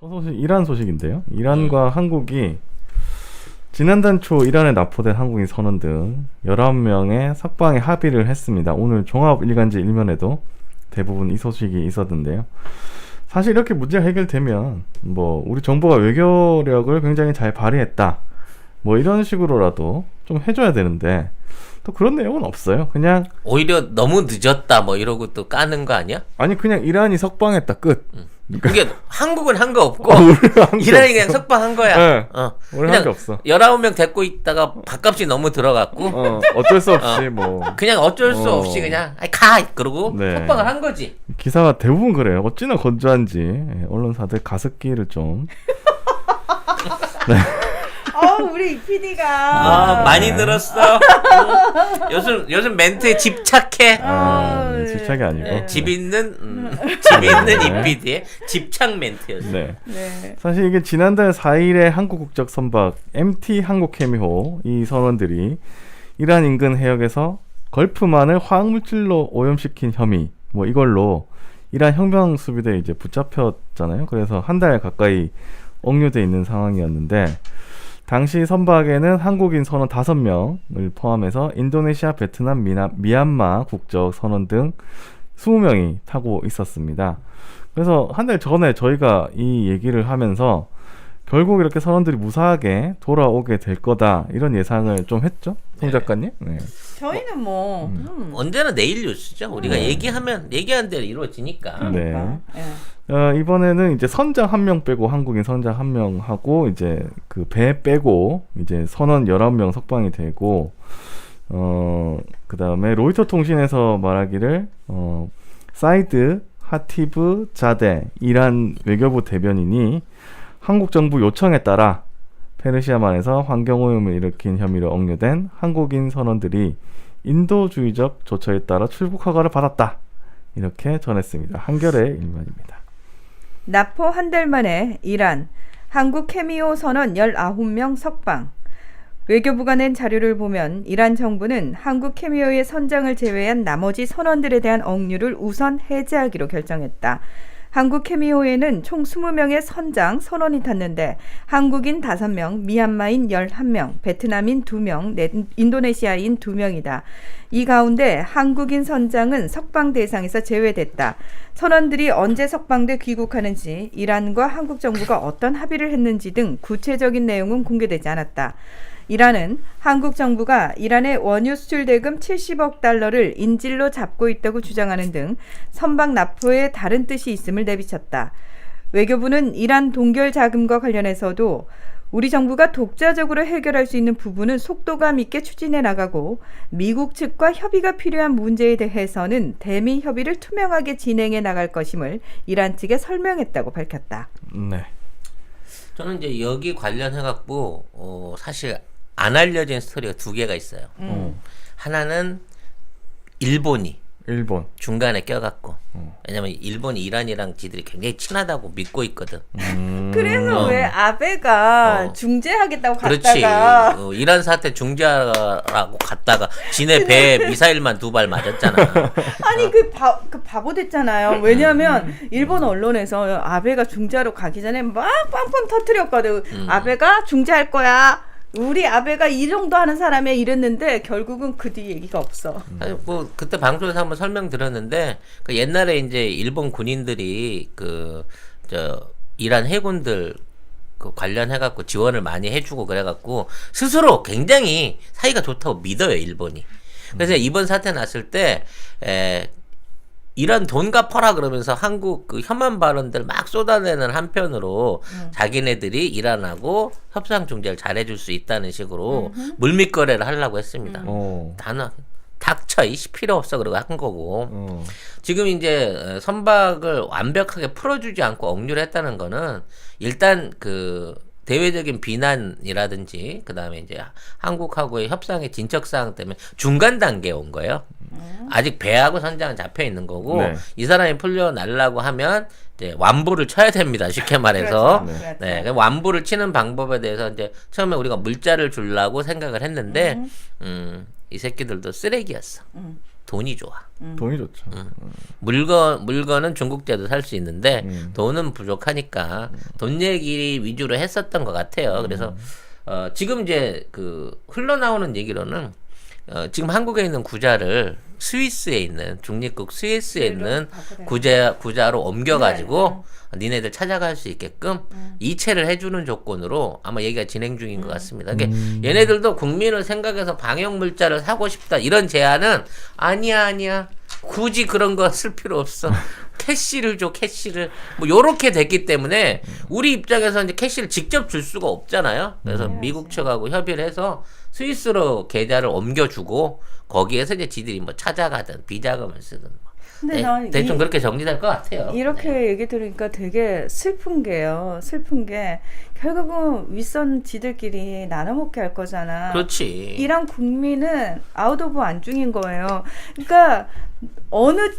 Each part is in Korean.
소식 이란 소식인데요. 이란과 한국이 지난달 초 이란에 납포된 한국인 선원 등 19명의 석방에 합의를 했습니다. 오늘 종합일간지 일면에도 대부분 이 소식이 있었는데요. 사실 이렇게 문제가 해결되면 뭐 우리 정부가 외교력을 굉장히 잘 발휘했다, 뭐 이런 식으로라도 좀 해줘야 되는데 또 그런 내용은 없어요. 그냥 오히려 너무 늦었다 뭐 이러고 또 까는 거 아니야? 아니 그냥 이란이 석방했다 끝. 그게 한국은 한 거 없고 우리가 한 게 이란이 없어. 그냥 석방한 거야. 네. 우리 한 그냥 게 없어. 19명 데리고 있다가 밥값이 너무 들어갔고 어쩔 수 없이 뭐 그냥 어쩔 수 없이 그냥 아이, 가 그러고 네. 석방을 한 거지. 기사가 대부분 그래요. 어찌나 건조한지 언론사들 가습기를 좀 우리 PD가 많이 들었어. 요즘 멘트에 집착해. 집착이 아니고 네, 집 있는 이 PD의 집착 멘트였어. 네. 네. 사실 이게 지난달 4일에 한국 국적 선박 MT 한국케미호 이 선원들이 이란 인근 해역에서 걸프만을 화학물질로 오염시킨 혐의 뭐 이걸로 이란 혁명수비대에 이제 붙잡혔잖아요. 그래서 한 달 가까이 억류돼 있는 상황이었는데 당시 선박에는 한국인 선원 5명을 포함해서 인도네시아, 베트남, 미얀마 국적 선원 등 20명이 타고 있었습니다. 그래서 한 달 전에 저희가 이 얘기를 하면서 결국 이렇게 선원들이 무사하게 돌아오게 될 거다 이런 예상을 좀 했죠, 송 작가님? 네. 저희는 뭐 언제나 내일 뉴스죠. 우리가 얘기한 대로 이루어지니까. 네. 네. 이번에는 이제 선장 1명 빼고 한국인 선장 1명 하고 이제 그 배 빼고 이제 선원 19명 석방이 되고 그 다음에 로이터 통신에서 말하기를 사이드 하티브 자데 이란 외교부 대변인이 한국 정부 요청에 따라 페르시아만에서 환경오염을 일으킨 혐의로 억류된 한국인 선원들이 인도주의적 조처에 따라 출국 허가를 받았다, 이렇게 전했습니다. 한겨레 일면입니다. 납포 한 달 만에 이란 한국 케미오 선원 19명 석방. 외교부가 낸 자료를 보면 이란 정부는 한국 케미오의 선장을 제외한 나머지 선원들에 대한 억류를 우선 해제하기로 결정했다. 한국 케미오에는 총 20명의 선장, 선원이 탔는데 한국인 5명, 미얀마인 11명, 베트남인 2명, 인도네시아인 2명이다. 이 가운데 한국인 선장은 석방 대상에서 제외됐다. 선원들이 언제 석방돼 귀국하는지, 이란과 한국 정부가 어떤 합의를 했는지 등 구체적인 내용은 공개되지 않았다. 이란은 한국 정부가 이란의 원유 수출 대금 70억 달러를 인질로 잡고 있다고 주장하는 등 선박 납포에 다른 뜻이 있음을 내비쳤다. 외교부는 이란 동결 자금과 관련해서도 우리 정부가 독자적으로 해결할 수 있는 부분은 속도감 있게 추진해 나가고 미국 측과 협의가 필요한 문제에 대해서는 대미 협의를 투명하게 진행해 나갈 것임을 이란 측에 설명했다고 밝혔다. 네. 저는 이제 여기 관련해갖고 사실 안 알려진 스토리가 2개가 있어요. 하나는 일본 중간에 껴갖고 왜냐면 일본이 이란이랑 지들이 굉장히 친하다고 믿고 있거든. 그래서 왜 아베가 중재하겠다고 그렇지. 갔다가 이란 사태 중재하라고 갔다가 지네 배에 미사일만 2발 맞았잖아. 아니 그 바보 됐잖아요. 왜냐하면 일본 언론에서 아베가 중재하러 가기 전에 막 빵빵 터뜨렸거든. 아베가 중재할 거야. 우리 아베가 이 정도 하는 사람이야 이랬는데 결국은 그 뒤 얘기가 없어. 아니, 뭐 그때 방송에서 한번 설명드렸는데 그 옛날에 이제 일본 군인들이 이란 해군들 그 관련해갖고 지원을 많이 해주고 그래갖고 스스로 굉장히 사이가 좋다고 믿어요, 일본이. 그래서 이번 사태 났을 때 이란 돈 갚아라 그러면서 한국 그 혐한 발언들 막 쏟아내는 한편으로 자기네들이 이란하고 협상 중재를 잘해줄 수 있다는 식으로 물밑거래를 하려고 했습니다. 단어 닥쳐 이씨 필요 없어 그러고 한 거고 지금 이제 선박을 완벽하게 풀어주지 않고 억류를 했다는 거는 일단 그 대외적인 비난이라든지 그 다음에 이제 한국하고의 협상의 진척사항 때문에 중간 단계에 온 거예요. 아직 배하고 선장은 잡혀 있는 거고 네. 이 사람이 풀려나려고 하면 이제 완부를 쳐야 됩니다. 쉽게 말해서. 그렇죠. 네. 완부를 치는 방법에 대해서 이제 처음에 우리가 물자를 주려고 생각을 했는데 이 새끼들도 쓰레기였어. 돈이 좋아. 돈이 좋죠. 물건은 중국제도 살 수 있는데 돈은 부족하니까 돈 얘기 위주로 했었던 것 같아요. 그래서 지금 이제 그 흘러나오는 얘기로는 지금 한국에 있는 구자를 스위스에 있는 중립국 스위스에 있는 구자로 옮겨가지고 니네들 찾아갈 수 있게끔 이체를 해주는 조건으로 아마 얘기가 진행 중인 것 같습니다. 그러니까 얘네들도 국민을 생각해서 방역 물자를 사고 싶다 이런 제안은 아니야 굳이 그런 거 쓸 필요 없어. 캐시를 줘 캐시를 뭐 요렇게 됐기 때문에 우리 입장에서 이제 캐시를 직접 줄 수가 없잖아요. 그래서 미국 측하고 협의를 해서 스위스로 계좌를 옮겨주고 거기에서 이제 지들이 뭐 찾아가든 비자금을 쓰든 뭐. 근데 난 대충 그렇게 정리될 것 같아요. 이렇게 얘기 들으니까 되게 슬픈 게요. 슬픈 게 결국은 윗선 지들끼리 나눠 먹게 할 거잖아. 그렇지. 이란 국민은 아웃 오브 안중인 거예요. 그러니까 어느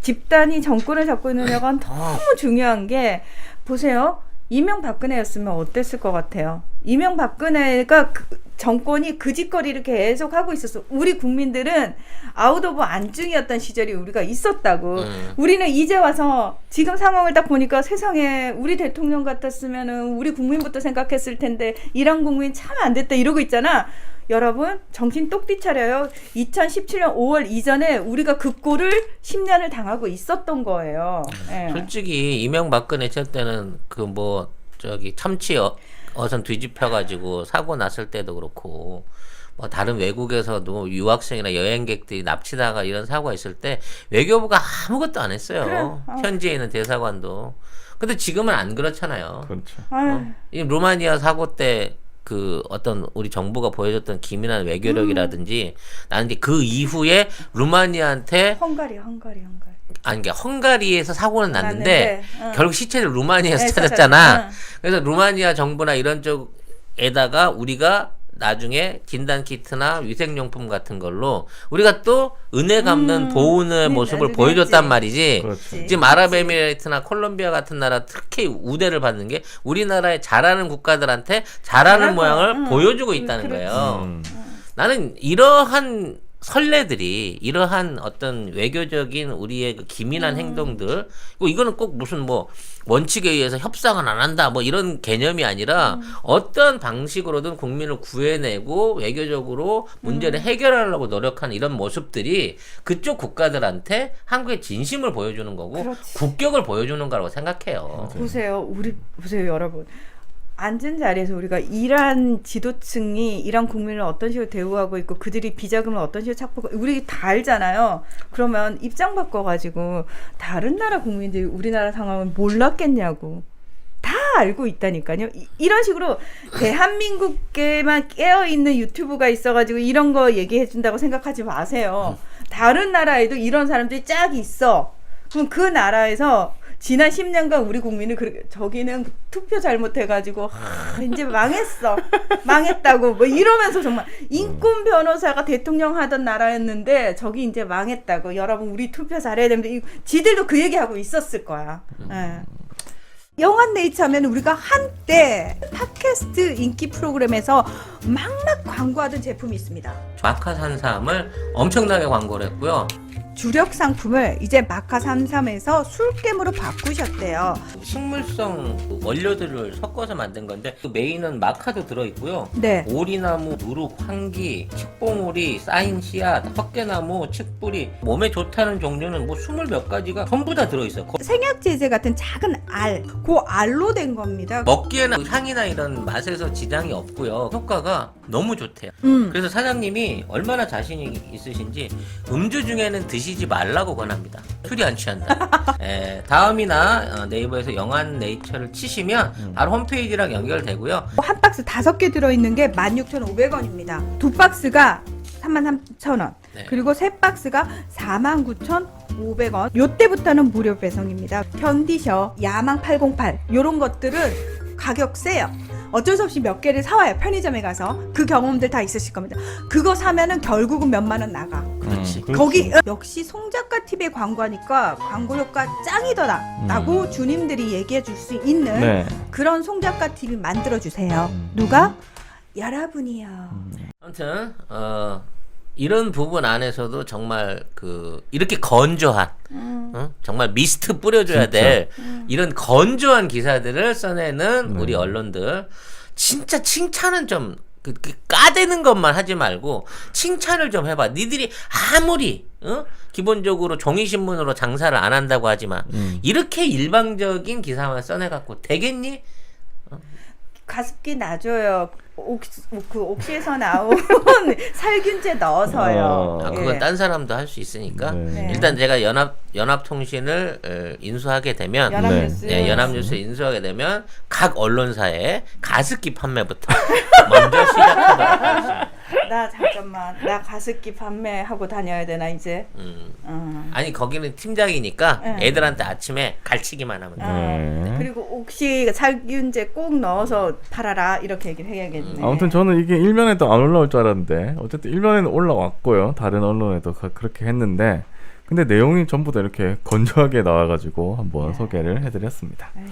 집단이 정권을 잡고 있느냐가 너무 중요한 게 보세요. 이명박근혜였으면 어땠을 것 같아요. 이명박근혜가 정권이 그 짓거리를 계속 하고 있었어. 우리 국민들은 아웃 오브 안중이었던 시절이 우리가 있었다고. 우리는 이제 와서 지금 상황을 딱 보니까 세상에 우리 대통령 같았으면은 우리 국민부터 생각했을 텐데 이란 국민 참 안 됐다 이러고 있잖아. 여러분 정신 똑띠 차려요. 2017년 5월 이전에 우리가 그 꼴을 10년을 당하고 있었던 거예요. 네. 솔직히 이명박근혜 때는 그 뭐 저기 참치 어선 뒤집혀가지고 사고 났을 때도 그렇고 뭐 다른 외국에서도 유학생이나 여행객들이 납치다가 이런 사고가 있을 때 외교부가 아무것도 안 했어요. 그래. 현지에 있는 대사관도. 근데 지금은 안 그렇잖아요. 그렇죠. 이 루마니아 사고 때 그 어떤 우리 정부가 보여줬던 기민한 외교력이라든지 나는 이제 그 이후에 루마니아한테 헝가리. 아니 그러니까 헝가리에서 사고는 났는데 결국 시체를 루마니아에서 네, 찾았잖아. 그래서 루마니아 정부나 이런 쪽에다가 우리가 나중에 진단 키트나 위생용품 같은 걸로 우리가 또 은혜 갚는 보훈의 모습을 보여줬단 말이지. 그렇죠. 지금 아랍에미레이트나 콜롬비아 같은 나라 특히 우대를 받는 게 우리나라의 잘하는 국가들한테 잘하는 모양을 보여주고 있다는 거예요. 나는 이러한 선례들이 이러한 어떤 외교적인 우리의 그 기민한 행동들 이거는 꼭 무슨 뭐 원칙에 의해서 협상은 안 한다 뭐 이런 개념이 아니라 어떤 방식으로든 국민을 구해내고 외교적으로 문제를 해결하려고 노력하는 이런 모습들이 그쪽 국가들한테 한국의 진심을 보여주는 거고 그렇지. 국격을 보여주는 거라고 생각해요. 보세요 여러분. 앉은 자리에서 우리가 이란 지도층이 이란 국민을 어떤 식으로 대우하고 있고 그들이 비자금을 어떤 식으로 착보하고 우리 다 알잖아요. 그러면 입장 바꿔가지고 다른 나라 국민들이 우리나라 상황을 몰랐겠냐고. 다 알고 있다니까요. 이런 식으로 대한민국에만 깨어있는 유튜브가 있어가지고 이런 거 얘기해준다고 생각하지 마세요. 다른 나라에도 이런 사람들이 쫙 있어. 그럼 그 나라에서 지난 10년간 우리 국민은 저기는 투표 잘못해가지고 이제 망했다고 뭐 이러면서 정말 인권 변호사가 대통령 하던 나라였는데 저기 이제 망했다고 여러분 우리 투표 잘해야 됩니다. 지들도 그 얘기하고 있었을 거야. 예. 영한네이처 하면 우리가 한때 팟캐스트 인기 프로그램에서 막막 광고하던 제품이 있습니다. 마카산삼을 엄청나게 광고를 했고요. 주력 상품을 이제 마카33에서 술겜으로 바꾸셨대요. 식물성 원료들을 섞어서 만든 건데 그 메인은 마카도 들어있고요. 네. 오리나무, 누룩, 황기, 칡봉오리, 쌓인 씨앗, 헛개나무, 칡뿌리 몸에 좋다는 종류는 뭐 20몇 가지가 전부 다 들어있어요. 생약제제 같은 작은 알, 그 알로 된 겁니다. 먹기에는 향이나 이런 맛에서 지장이 없고요. 효과가 너무 좋대요. 그래서 사장님이 얼마나 자신이 있으신지 음주 중에는 드시지 말라고 권합니다. 술이 안 취한다. 다음이나 네이버에서 영한네이처를 치시면 바로 홈페이지랑 연결되고요. 한 박스 5개 들어있는 게 16,500원입니다. 두 박스가 33,000원. 네. 그리고 세 박스가 49,500원. 요때부터는 무료 배송입니다. 견디셔, 야망 808 요런 것들은 가격 세요. 어쩔 수 없이 몇 개를 사와요. 편의점에 가서. 그 경험들 다 있으실 겁니다. 그거 사면은 결국은 몇만 원 나가. 그렇지. 거기 역시 송작가 TV에 광고하니까 광고 효과 짱이더라 라고 주님들이 얘기해 줄 수 있는 네. 그런 송작가 TV 만들어 주세요. 누가? 여러분이요. 아무튼 이런 부분 안에서도 정말 이렇게 건조한 정말 미스트 뿌려줘야 진짜. 될 이런 건조한 기사들을 써내는 네. 우리 언론들 진짜 칭찬은 좀 까대는 것만 하지 말고 칭찬을 좀 해봐. 니들이 아무리 기본적으로 종이신문으로 장사를 안 한다고 하지만 이렇게 일방적인 기사만 써내갖고 되겠니? 가습기 놔줘요. 옥시에서 나온 살균제 넣어서요. 아, 그건 예. 딴 사람도 할 수 있으니까 네. 일단 제가 연합통신을 인수하게 되면 연합뉴스. 네, 연합뉴스 인수하게 되면 각 언론사에 가습기 판매부터 먼저 시작하도록 하겠습니다. 나 잠깐만, 나 가습기 판매하고 다녀야 되나 이제? 아니 거기는 팀장이니까 네. 애들한테 아침에 갈치기만 하면 돼. 네. 그리고 혹시 살균제 꼭 넣어서 팔아라 이렇게 얘기를 해야겠네. 아무튼 저는 이게 일면에도 안 올라올 줄 알았는데 어쨌든 일면에는 올라왔고요. 다른 언론에도 그렇게 했는데 근데 내용이 전부 다 이렇게 건조하게 나와가지고 한번 소개를 해드렸습니다. 에이.